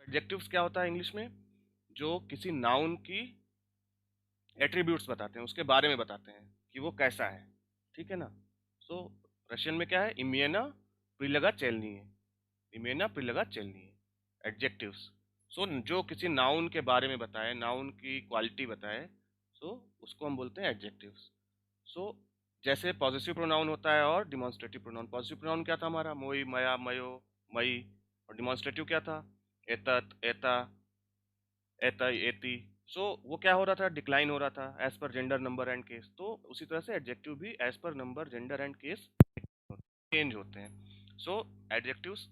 Adjectives क्या होता है इंग्लिश में? जो किसी नाउन की एट्रीब्यूट्स बताते हैं, उसके बारे में बताते हैं कि वो कैसा है, ठीक है ना। सो रशियन में क्या है? इमेना प्रिलगा चेलनी है, इमेना प्रिलगा चेलनी है एडजेक्टिव्स। सो जो किसी नाउन के बारे में बताए, नाउन की क्वालिटी बताए, सो उसको हम बोलते हैं एडजेक्टिव्स। सो जैसे पॉजिटिव प्रोनाउन होता है और डिमॉन्स्ट्रेटिव प्रोनाउन। पॉजिटिव प्रोनाउन क्या था हमारा? मोई, मया, मयो, मई। और डिमॉन्स्ट्रेटिव क्या था? एतत, एता, एता, एती। सो वो क्या हो रहा था? डिक्लाइन हो रहा था as per gender, number and case. तो उसी तरह से एडजेक्टिव भी as per number, gender and case change होते हैं। सो एडजेक्टिव्स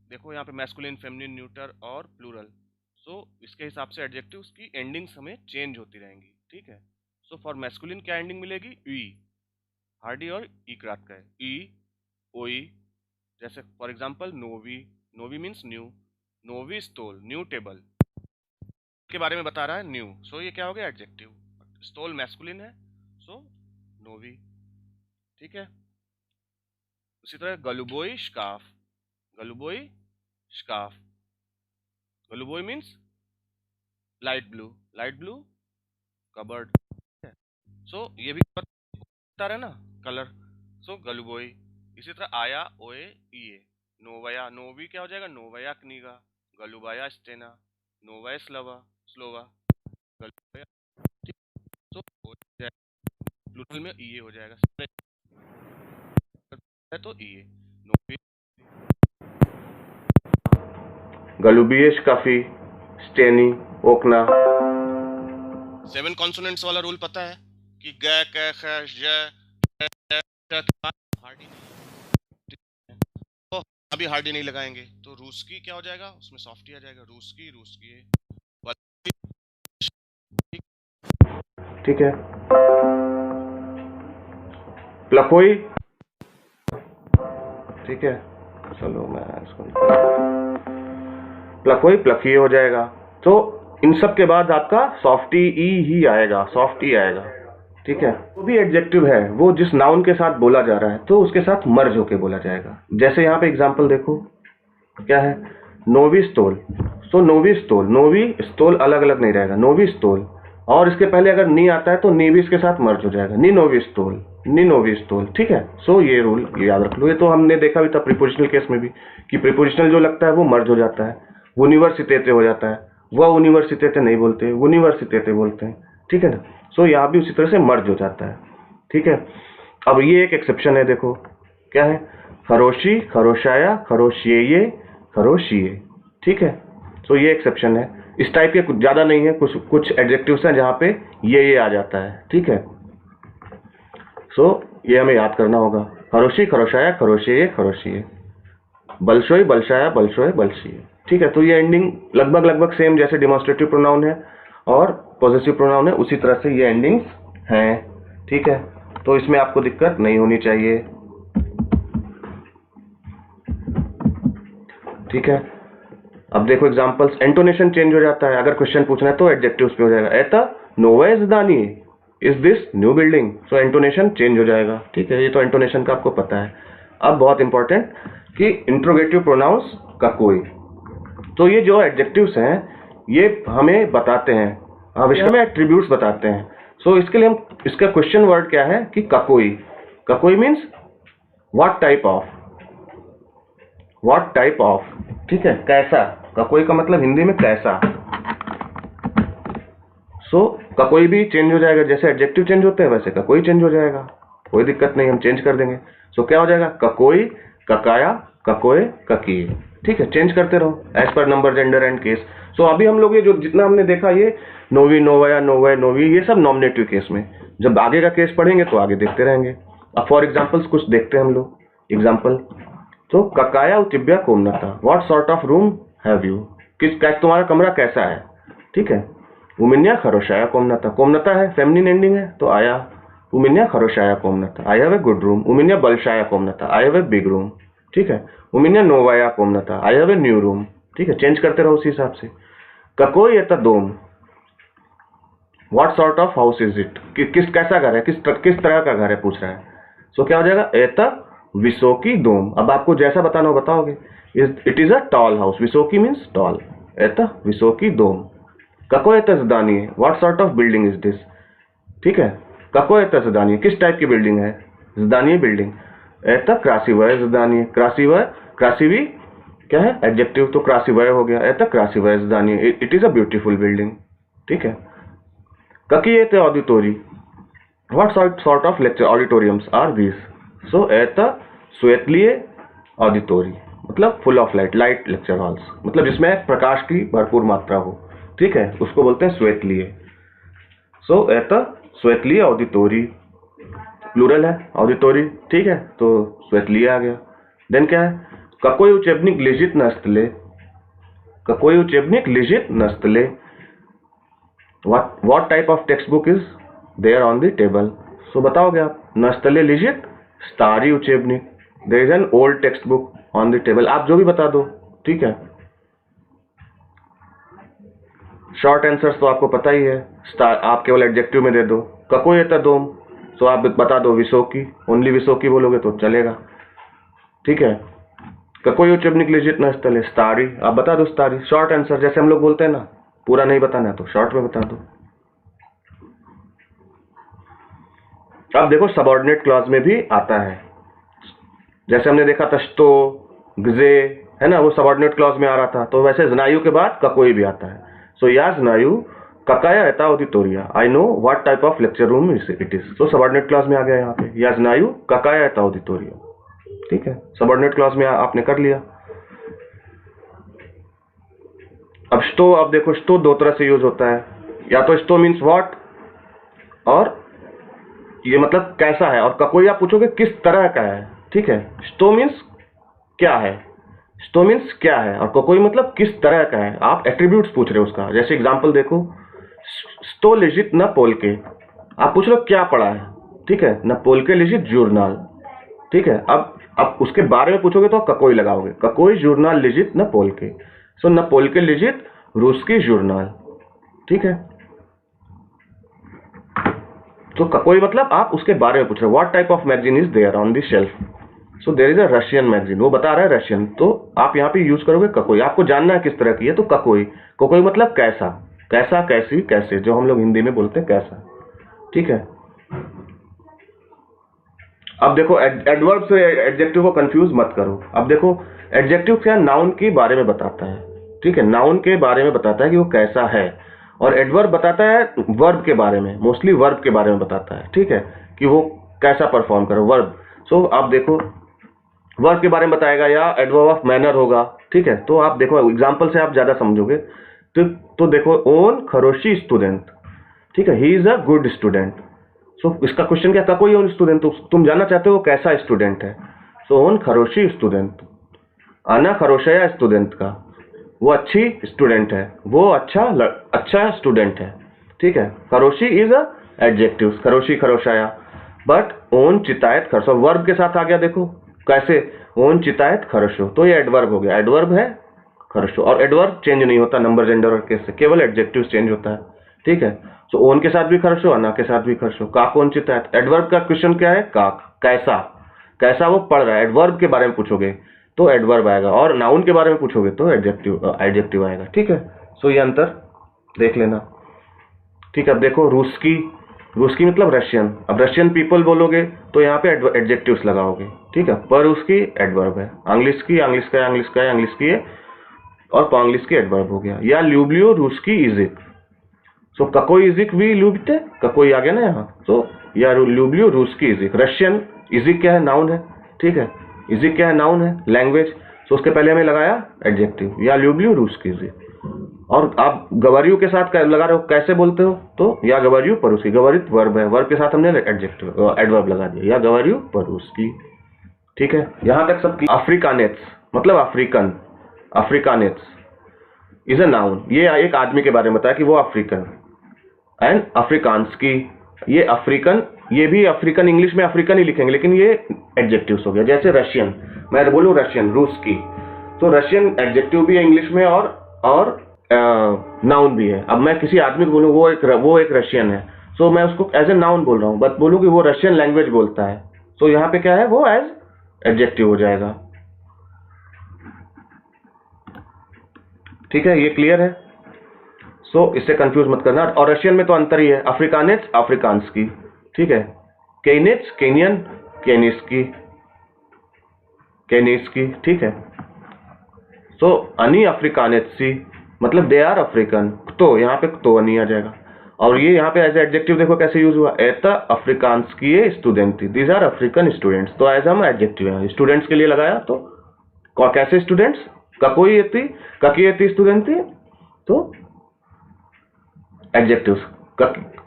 देखो यहाँ पे मैस्कुलिन, फेमिनिन, न्यूटर और प्लूरल। सो इसके हिसाब से एडजेक्टिव्स की एंडिंग्स हमें चेंज होती रहेंगी, ठीक है। सो फॉर मैस्कुलिन क्या एंडिंग मिलेगी? ई, हार्डी और ई क्रात का है, ई, ओई। जैसे फॉर एग्जांपल नोवी, नोवी मीन्स न्यू, नोवी स्टोल, न्यू टेबल के बारे में बता रहा है, न्यू। सो ये क्या हो गया? एडजेक्टिव। स्टोल मैस्कुलिन है, सो नोवी, ठीक है। उसी तरह गलुबोई स्काफ, गलुबोई स्काफ, गलुबोई means light blue, light blue cupboard. So ये भी बता रहे हैं ना कलर। सो गलुबोई। इसी तरह आया, ओए, ईए, नोवया, नोवी क्या हो जाएगा? नोवया क्नीगा, गलुबाया स्टेना, नोवाया स्लोवा, स्लोवा, गलुबाया। ठीक। सो प्लूरल में ईए हो जाएगा, तो ईए, नोवी, गलुबियश काफी, स्टेनी, ओकना। 7 कॉन्सोनेंट्स वाला रूल पता है कि ग, क, ख, ज, हार्डी नहीं, तो अभी हार्डी नहीं लगाएंगे तो रूस की क्या हो जाएगा? उसमें सॉफ्टी आ जाएगा, रूस की, रूस की। ठीक है। प्लकोई, ठीक है। चलो मैं इसको प्लकोई प्लकी हो जाएगा। तो इन सब के बाद आपका सॉफ्टी ई ही आएगा, सॉफ्ट ई आएगा, ठीक है। वो भी एडजेक्टिव है, वो जिस नाउन के साथ बोला जा रहा है तो उसके साथ मर्ज होके बोला जाएगा। जैसे यहाँ पे एग्जांपल देखो क्या है, नोवी स्टोल। सो नोवी स्टोल, नोवी स्टोल अलग अलग नहीं रहेगा, नोवी स्टोल। और इसके पहले अगर नी आता है तो नी भी इसके साथ मर्ज हो जाएगा, नी नोवी स्टोल, नी नोवी स्टोल, ठीक है। सो ये रूल याद रख लो। ये तो हमने देखा भी था प्रीपोजिशनल केस में भी कि प्रीपोजिशनल जो लगता है वो मर्ज हो जाता है, यूनिवर्सिटेटे हो जाता है, वह यूनिवर्सिटेटे नहीं बोलते, यूनिवर्सिटेटे बोलते हैं, ठीक है ना। सो यहाँ भी उसी तरह से मर्ज हो जाता है, ठीक है। अब ये एक एक्सेप्शन है, देखो क्या है, खरोशी, खरोशाया, खरोशिये, खरोशिये, ठीक है। सो ये एक्सेप्शन है। इस टाइप के कुछ ज्यादा नहीं है, कुछ कुछ एडजेक्टिव्स हैं जहां पे ये आ जाता है, ठीक है। सो ये हमें याद करना होगा, खरोशी, खरोशाया, खरोशिये, खरोशिये, बलशोई, बलशाया, बलशोय, बलशिये, ठीक है। तो ये एंडिंग लगभग लगभग सेम जैसे डिमॉन्स्ट्रेटिव प्रोनाउन है और पॉजेसिव प्रोनाउन है, उसी तरह से ये एंडिंग्स हैं, ठीक है। तो इसमें आपको दिक्कत नहीं होनी चाहिए, ठीक है। अब देखो एग्जांपल्स, इंटोनेशन चेंज हो जाता है, अगर क्वेश्चन पूछना है तो एडजेक्टिव्स पे हो जाएगा। एता नोवा इज दानी, is this new building. So intonation change हो जाएगा, ठीक है। ये तो इंटोनेशन का आपको पता है। अब बहुत इंपॉर्टेंट कि इंट्रोगेटिव प्रोनाउंस का कोई, तो ये जो एडजेक्टिव्स हैं ये हमें बताते हैं, हमें एट्रीब्यूट्स बताते हैं। सो इसके लिए हम, इसका क्वेश्चन वर्ड क्या है कि ककोई। ककोई means what type of, what type of, ठीक है, कैसा। ककोई का मतलब हिंदी में कैसा। सो ककोई भी चेंज हो जाएगा, जैसे एडजेक्टिव चेंज होते हैं वैसे ककोई चेंज हो जाएगा, कोई दिक्कत नहीं, हम चेंज कर देंगे। सो क्या हो जाएगा, ककोई, ककाया, ककोए, ककिए, ठीक है। चेंज करते रहो as per number, gender and case. So अभी हम लोग ये जो जितना हमने देखा, ये नोवी, नोवाया, नोवे, नोवी, ये सब नॉमिनेटिव केस में। जब आगे का केस पढ़ेंगे तो आगे देखते रहेंगे। अब फॉर एग्जाम्पल्स कुछ देखते हैं हम लोग एग्जाम्पल। तो ककाया उतिब्या कोमनता, what sort of room have you, तुम्हारा कमरा कैसा है, ठीक है। उमिन्या खरोशाया कोमनता, कोमनता है फेमिनिन एंडिंग है तो आया, उमिन्या खरोशाया कोमनता, I have a good room. उमिन्या बलशाया कोमनता, I have a big room, ठीक है। उमिन्या नोवाया कोमनता, I have a new room, ठीक है। चेंज करते रहो उसी हिसाब से। ककोई एता दोम, what sort of house is it, किस कैसा घर है, किस तरह का घर है पूछ रहा है। सो क्या हो जाएगा, एता विसोकी दोम। अब आपको जैसा बताना हो बताओगे। It is a tall house. विसोकी मीन्स टॉल। एता विसोकी दोम। ककोएता ज़दानिये, what sort of building is this? ठीक है, ककोएता ज़दानिये किस टाइप की बिल्डिंग है? ज़दानिये बिल्डिंग। एता क्रासिवय ज़दानिये। क्रासिवी क्या है? एडजेक्टिव, तो क्रासिवय हो गया। एता क्रासिवय ज़दानिये, it is a beautiful building. ठीक है। ककिएते ऑडिटोरी, what sort of lecture auditoriums are these? So एता स्वेतलिए ऑडिटोरी, मतलब full of light lecture halls, मतलब जिसमें प्रकाश की भरपूर मात्रा हो। ठीक है, उसको बोलते हैं स्वेतलिए। सो एता स्वेतलिए ऑडिटोरी, प्लूरल है ऑडिटोरी। ठीक है, तो स्वेतलिए आ गया। देन क्या है? ककोई उचेबनिक लिजित नस्तले। ककोई उचेबनिक लिजित नस्तले, what type of textbook is there on the table? So बताओगे आप। नस्तले लिजित starry उचेबनिक, there is an old textbook on the table। आप जो भी बता दो। ठीक है, शॉर्ट आंसर्स तो आपको पता ही है, आप केवल एडजेक्टिव में दे दो। ककोएता दोम, सो आप बता दो विसोकी, ओनली विसोकी बोलोगे तो चलेगा। ठीक है, ककोई उचेबनिक लिजित नस्तले स्टारी, आप बता दो स्टारी। शॉर्ट आंसर, जैसे हम लोग बोलते हैं ना, पूरा नहीं बताना है तो शॉर्ट में बता दो। अब देखो सबऑर्डिनेट क्लॉज में भी आता है, जैसे हमने देखा था स्टो, गजे, है ना, वो सबऑर्डिनेट क्लॉज में आ रहा था। तो वैसे जनायु के बाद ककोई भी आता है। सो या जनायु ककाया एता ऑडिटोरिया, I know what type of lecture room it is. तो सबऑर्डिनेट क्लॉज में आ गया यहाँ पे, या जनायु ककाया एता ऑडिटोरिया। ठीक है, सबऑर्डिनेट क्लॉज में आपने कर लिया। अब स्टो, अब देखो स्टो दो तरह से यूज होता है, या तो स्टो मीन्स व्हाट, और ये मतलब कैसा है, और ककोई आप पूछोगे किस तरह का है। ठीक है, स्टो मीन्स क्या है, स्टो मीन्स क्या है, और ककोई मतलब किस तरह का है। आप एट्रीब्यूट्स पूछ रहे हो उसका। जैसे एग्जांपल देखो, स्टो लिजिट न पोलके, आप पूछ रहे हो क्या पढ़ा है। ठीक है, न पोलके लिजिट जूर्नाल। ठीक है, अब उसके बारे में पूछोगे तो ककोई लगाओगे, ककोई जूर्नाल लिजिट न पोलके। सो न पोलके लिजिट रूस्की जूर्नाल। ठीक है, तो ककोई मतलब आप उसके बारे में पूछ रहे हो, what type of magazine is there on the shelf. So there is a Russian magazine, वो बता रहा है रशियन, तो आप यहाँ पे यूज करोगे ककोई। आपको जानना है किस तरह की है, तो ककोई। ककोई मतलब कैसा, कैसा, कैसी, कैसे, जो हम लोग हिंदी में बोलते हैं कैसा। ठीक है, अब देखो एडवर्ब से एडजेक्टिव को कंफ्यूज मत करो। अब देखो एडजेक्टिव क्या नाउन के बारे में बताता है। ठीक है, नाउन के बारे में बताता है कि वो कैसा है, और एडवर्ब बताता है वर्ब के बारे में, मोस्टली वर्ब के बारे में बताता है। ठीक है, कि वो कैसा परफॉर्म करे, वर्ब। सो आप देखो वर्ब के बारे में बताएगा, या एडवर्ब ऑफ मैनर होगा। ठीक है, तो आप देखो एग्जांपल से आप ज्यादा समझोगे। तो देखो, ओन खरोशी स्टूडेंट। ठीक है, he is a good student. So इसका क्वेश्चन क्या था, कोई ओन स्टूडेंट, तो तुम जानना चाहते हो कैसा स्टूडेंट है। सो ओन खरोशी स्टूडेंट, आना खरोशया स्टूडेंट का, वो अच्छी स्टूडेंट है, वो अच्छा स्टूडेंट है। ठीक है, खरोशी इज अ एडजेक्टिव, खरोशी खरोशाया। बट ओन चितायत खरसो वर्ब के साथ आ गया। देखो कैसे, ओन चितायत खरसो, तो ये एडवर्ब हो गया, एडवर्ब है खरसो। और एडवर्ब चेंज नहीं होता नंबर, जेंडर और केस से, केवल एडजेक्टिव चेंज होता है। ठीक है, सो ओन के साथ भी खरसो, अना के साथ भी खरसो। काक ओन चितायत, एडवर्ब का क्वेश्चन क्या है, काक, कैसा, कैसा वो पढ़ रहा है। एडवर्ब के बारे में पूछोगे तो एडवर्ब आएगा, और नाउन के बारे में पूछोगे तो एडजेक्टिव आएगा। ठीक है, सो ये अंतर देख लेना। ठीक है, अब देखो रूस्की, रूस्की मतलब रशियन। अब रशियन पीपल बोलोगे तो यहाँ पे एडजेक्टिव्स लगाओगे। ठीक है, पर उसकी एडवर्ब है। अंग्लिश की, अंग्लिश का है, और पांग्लिश की एडवर्ब हो गया। या ल्यूब्लियो रूस्की इजिक, सो ककोई इजिक भी ल्यूबते, ककोई आ गया ना यहाँ। तो या ल्यूब्लियो रूस्की इजिक, रशियन, इजिक क्या है, नाउन है। ठीक है, इजिक क्या है, नाउन है, लैंग्वेज। तो उसके पहले हमें लगाया एडजेक्टिव, या ल्यूब्लियो रूस्की इजिक। और आप गवारियो के साथ लगा रहे हो, कैसे बोलते हो, तो या गवारियो परूस्की, गवारित वर्ब है, वर्ब के साथ हमने एडजेक्टिव एडवर्ब लगा दिया, या गवारियो परूस्की। ठीक है, यहां तक सब। अफ्रीकानेट्स मतलब अफ्रीकन, अफ्रीकानेट्स इज अ नाउन, ये एक आदमी के बारे में बताया कि वो अफ्रीकन। एंड अफ्रीकांस्की, ये अफ्रीकन, ये भी अफ्रीकन, इंग्लिश में अफ्रीकन ही लिखेंगे, लेकिन ये एडजेक्टिव्स हो गया। जैसे रशियन, मैं बोलूं रशियन, रूस की, तो रशियन एडजेक्टिव भी है इंग्लिश में, और नाउन भी है। अब मैं किसी आदमी को बोलूं वो एक रशियन है, सो मैं उसको एज ए नाउन बोल रहा हूँ, बट बोलूं कि वो रशियन लैंग्वेज बोलता है, सो यहाँ पे क्या है, वो एज एडजेक्टिव हो जाएगा। ठीक है, ये क्लियर है। सो इससे कंफ्यूज मत करना। और रशियन में तो अंतर ही है, अफ्रीकानेट्स अफ्रीकांस्की, ठीक है, केनिट्स केनियन केनिस्की केनिस्की, ठीक है। सो अनी अफ्रीकानेट्सी मतलब दे आर अफ्रीकन, तो यहाँ पे तो अनी आ जाएगा। और ये यहाँ पे एज एडजेक्टिव देखो कैसे यूज हुआ, एता अफ्रीकांस्की स्टूडेंट थी, दीज आर अफ्रीकन स्टूडेंट्स, तो एज हम एडजेक्टिव है स्टूडेंट्स के लिए लगाया। तो कैसे स्टूडेंट्स, ककोयेती ककियेती स्टूडेंट थी, तो एडजेक्टिव्स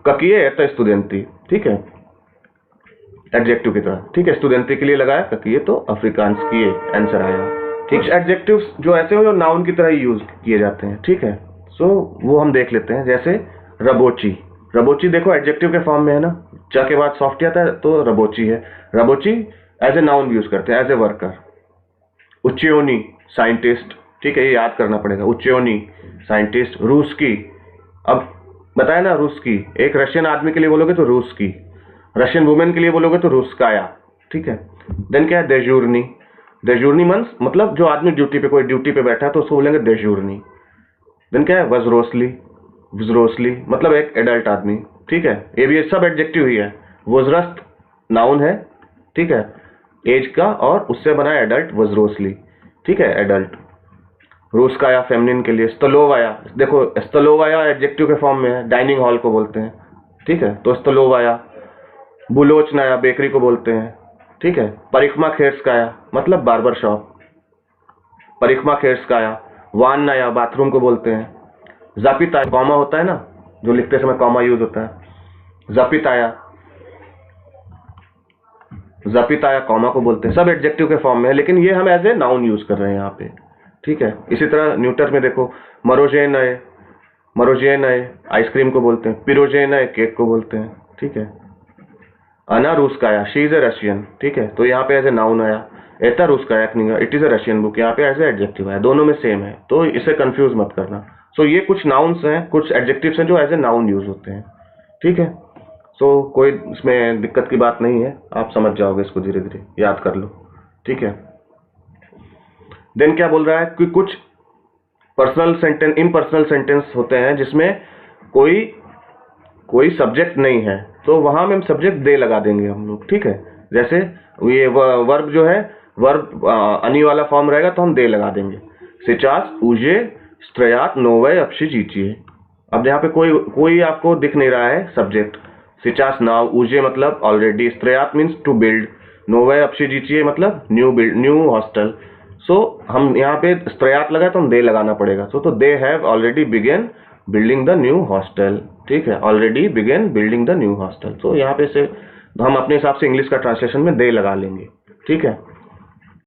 ककिए एता स्टूडेंट थी, ठीक है, एडजेक्टिव की तरह, ठीक है। स्टूडेंटी के लिए लगाया ककिए, तो अफ्रीकांस्की आंसर आया। ठीक, एडजेक्टिव्स जो ऐसे हो जो नाउन की तरह ही यूज किए जाते हैं, ठीक है। सो वो हम देख लेते हैं, जैसे रबोची। रबोची देखो एडजेक्टिव के फॉर्म में है ना, च के बाद सॉफ्ट आता है तो रबोची है। रबोची एज ए नाउन यूज करते हैं, एज ए वर्कर। उच्चयोनी साइंटिस्ट, ठीक है, ये याद करना पड़ेगा, उच्चयोनी साइंटिस्ट। रूसकी, अब बताया ना रूसकी, एक रशियन आदमी के लिए बोलोगे तो रूसकी, रशियन वुमेन के लिए बोलोगे तो रूस्काया, ठीक है। देन क्या है, देजूरनी। देजूरनी मंस मतलब जो आदमी ड्यूटी पे, कोई ड्यूटी पे बैठा है तो उसको बोलेंगे देजूरनी। देन क्या है, वज्रोसली। वज्रोसली मतलब एक एडल्ट आदमी, ठीक है, ये भी सब एडजेक्टिव ही है। वज्रस्त नाउन है, ठीक है, एज का, और उससे बना एडल्ट वज्रोसली, ठीक है, एडल्ट। रूस्काया फेमिनिन के लिए। स्तलोवाया, देखो स्तलोवाया एडजेक्टिव के फॉर्म में है, डाइनिंग हॉल को बोलते हैं, ठीक है, तो स्तलोवाया। बुलोचनाया बेकरी को बोलते हैं, ठीक है। परिक्रमा खेर्सकाया मतलब बार्बर शॉप, परिक्रमा खेर्सकाया। वाननाया बाथरूम को बोलते हैं। जापिताया, कॉमा होता है ना, जो लिखते समय कॉमा यूज होता है, जापिताया, जापिताया कॉमा को बोलते हैं। सब एडजेक्टिव के फॉर्म में है, लेकिन ये हम एज ए नाउन यूज कर रहे हैं यहाँ पे, ठीक है। इसी तरह न्यूटर में देखो, मरोजेनय, मरोजेनय आइसक्रीम को बोलते हैं, पिरोजेनय केक को बोलते हैं, ठीक है। अना रूस्काया, शी इज ए रशियन, ठीक है, तो यहाँ पे एज ए नाउन आया। एता रूस्काया कनिगा, it is a Russian book, यहाँ पे एज ए एडजेक्टिव आया। दोनों में सेम है, तो इसे कंफ्यूज मत करना। सो ये कुछ नाउन्स हैं, कुछ एडजेक्टिव्स हैं जो एज ए नाउन यूज होते हैं, ठीक है। सो कोई इसमें दिक्कत की बात नहीं है, आप समझ जाओगे इसको, धीरे धीरे याद कर लो, ठीक है। देन क्या बोल रहा है कि कुछ पर्सनल सेंटेंस, इम्पर्सनल सेंटेंस होते हैं जिसमें कोई सब्जेक्ट नहीं है, तो वहां में हम सब्जेक्ट दे लगा देंगे हम लोग, ठीक है। जैसे ये वर्ब जो है, वर्ब अनी वाला फॉर्म रहेगा तो हम दे लगा देंगे। सिचास उजे स्त्रयात नोवे अपशिजीचिए। अब यहाँ पे कोई आपको दिख नहीं रहा है सब्जेक्ट। सिचास नाउ, उजे मतलब ऑलरेडी, स्त्रयात मीन्स टू बिल्ड, नोवे अपशिजीचिए मतलब new build, new hostel. So हम यहाँ पे स्त्रयात लगा तो हम दे लगाना पड़ेगा। सो तो they have already begin building the new hostel, ठीक है, already begin building the new hostel. तो यहाँ पे से हम अपने हिसाब से इंग्लिश का ट्रांसलेशन में दे लगा लेंगे, ठीक है।